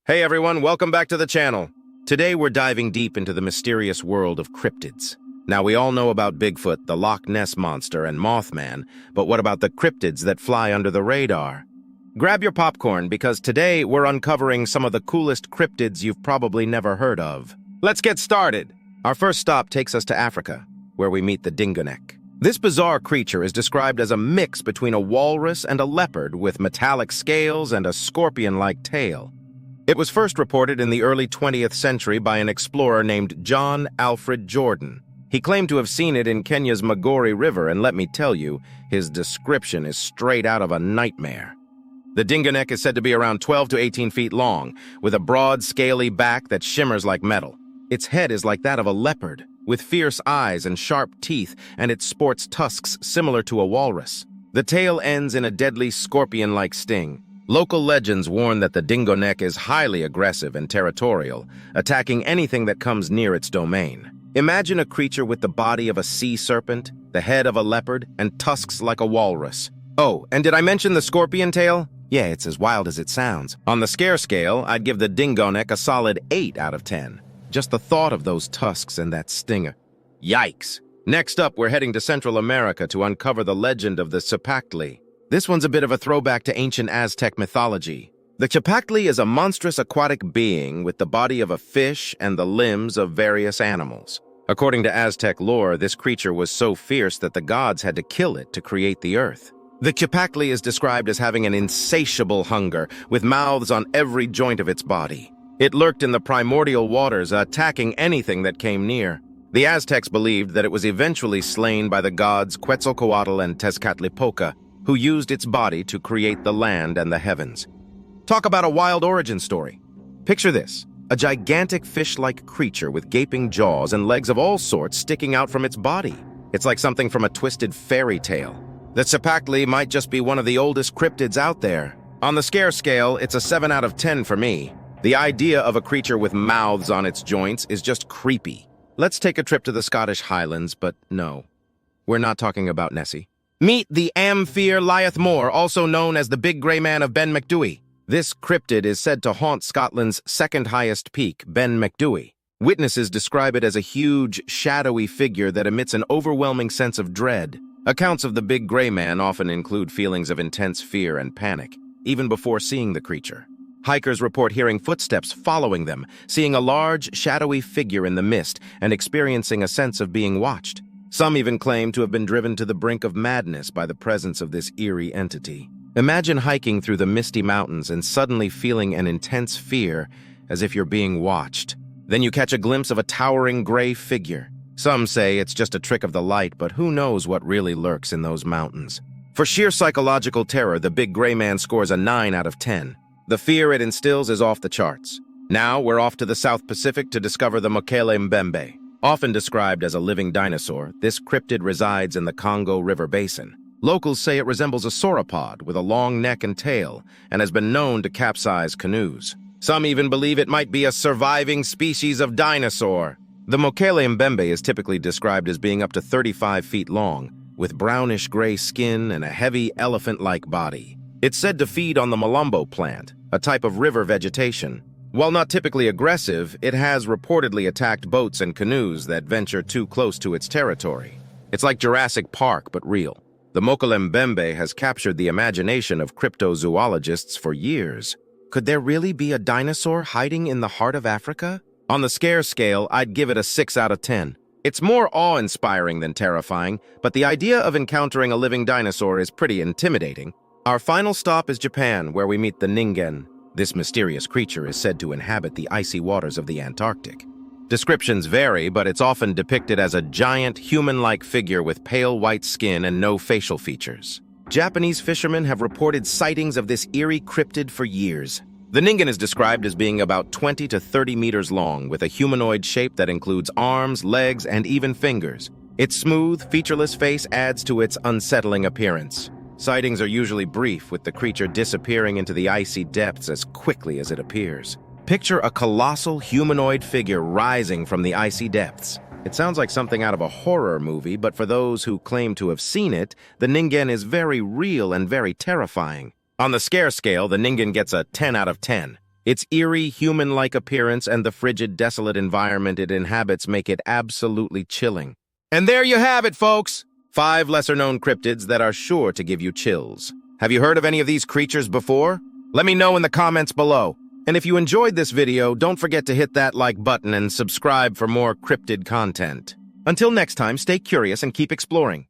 Hey everyone, welcome back to the channel. Today we're diving deep into the mysterious world of cryptids. Now we all know about Bigfoot, the Loch Ness Monster, and Mothman, but what about the cryptids that fly under the radar? Grab your popcorn because today we're uncovering some of the coolest cryptids you've probably never heard of. Let's get started. Our first stop takes us to Africa, where we meet the dingonek. This bizarre creature is described as a mix between a walrus and a leopard with metallic scales and a scorpion-like tail. It was first reported in the early 20th century by an explorer named John Alfred Jordan. He claimed to have seen it in Kenya's Magori River, and let me tell you, his description is straight out of a nightmare. The dingonek is said to be around 12 to 18 feet long, with a broad, scaly back that shimmers like metal. Its head is like that of a leopard, with fierce eyes and sharp teeth, and it sports tusks similar to a walrus. The tail ends in a deadly scorpion-like sting. Local legends warn that the dingonek is highly aggressive and territorial, attacking anything that comes near its domain. Imagine a creature with the body of a sea serpent, the head of a leopard, and tusks like a walrus. Oh, and did I mention the scorpion tail? Yeah, it's as wild as it sounds. On the scare scale, I'd give the dingonek a solid 8 out of 10. Just the thought of those tusks and that stinger. Yikes! Next up, we're heading to Central America to uncover the legend of the Cipactli. This one's a bit of a throwback to ancient Aztec mythology. The Cipactli is a monstrous aquatic being with the body of a fish and the limbs of various animals. According to Aztec lore, this creature was so fierce that the gods had to kill it to create the earth. The Cipactli is described as having an insatiable hunger, with mouths on every joint of its body. It lurked in the primordial waters, attacking anything that came near. The Aztecs believed that it was eventually slain by the gods Quetzalcoatl and Tezcatlipoca, who used its body to create the land and the heavens. Talk about a wild origin story. Picture this, a gigantic fish-like creature with gaping jaws and legs of all sorts sticking out from its body. It's like something from a twisted fairy tale. The Cipactli might just be one of the oldest cryptids out there. On the scare scale, it's a 7 out of 10 for me. The idea of a creature with mouths on its joints is just creepy. Let's take a trip to the Scottish Highlands, but no, we're not talking about Nessie. Meet the Amphir Liathmore, also known as the Big Grey Man of Ben Macdui. This cryptid is said to haunt Scotland's second highest peak, Ben Macdui. Witnesses describe it as a huge, shadowy figure that emits an overwhelming sense of dread. Accounts of the Big Grey Man often include feelings of intense fear and panic, even before seeing the creature. Hikers report hearing footsteps following them, seeing a large, shadowy figure in the mist, and experiencing a sense of being watched. Some even claim to have been driven to the brink of madness by the presence of this eerie entity. Imagine hiking through the misty mountains and suddenly feeling an intense fear, as if you're being watched. Then you catch a glimpse of a towering gray figure. Some say it's just a trick of the light, but who knows what really lurks in those mountains. For sheer psychological terror, the Big Grey Man scores a 9 out of 10. The fear it instills is off the charts. Now we're off to the South Pacific to discover the Mokele Mbembe. Often described as a living dinosaur, this cryptid resides in the Congo River Basin. Locals say it resembles a sauropod with a long neck and tail, and has been known to capsize canoes. Some even believe it might be a surviving species of dinosaur. The Mokele Mbembe is typically described as being up to 35 feet long, with brownish-gray skin and a heavy elephant-like body. It's said to feed on the malombo plant, a type of river vegetation. While not typically aggressive, it has reportedly attacked boats and canoes that venture too close to its territory. It's like Jurassic Park, but real. The Mokele Mbembe has captured the imagination of cryptozoologists for years. Could there really be a dinosaur hiding in the heart of Africa? On the scare scale, I'd give it a 6 out of 10. It's more awe-inspiring than terrifying, but the idea of encountering a living dinosaur is pretty intimidating. Our final stop is Japan, where we meet the ningen. This mysterious creature is said to inhabit the icy waters of the Antarctic. Descriptions vary, but it's often depicted as a giant, human-like figure with pale white skin and no facial features. Japanese fishermen have reported sightings of this eerie cryptid for years. The ningen is described as being about 20 to 30 meters long, with a humanoid shape that includes arms, legs, and even fingers. Its smooth, featureless face adds to its unsettling appearance. Sightings are usually brief, with the creature disappearing into the icy depths as quickly as it appears. Picture a colossal humanoid figure rising from the icy depths. It sounds like something out of a horror movie, but for those who claim to have seen it, the ningen is very real and very terrifying. On the scare scale, the ningen gets a 10 out of 10. Its eerie, human-like appearance and the frigid, desolate environment it inhabits make it absolutely chilling. And there you have it, folks! 5 lesser-known cryptids that are sure to give you chills. Have you heard of any of these creatures before? Let me know in the comments below. And if you enjoyed this video, don't forget to hit that like button and subscribe for more cryptid content. Until next time, stay curious and keep exploring.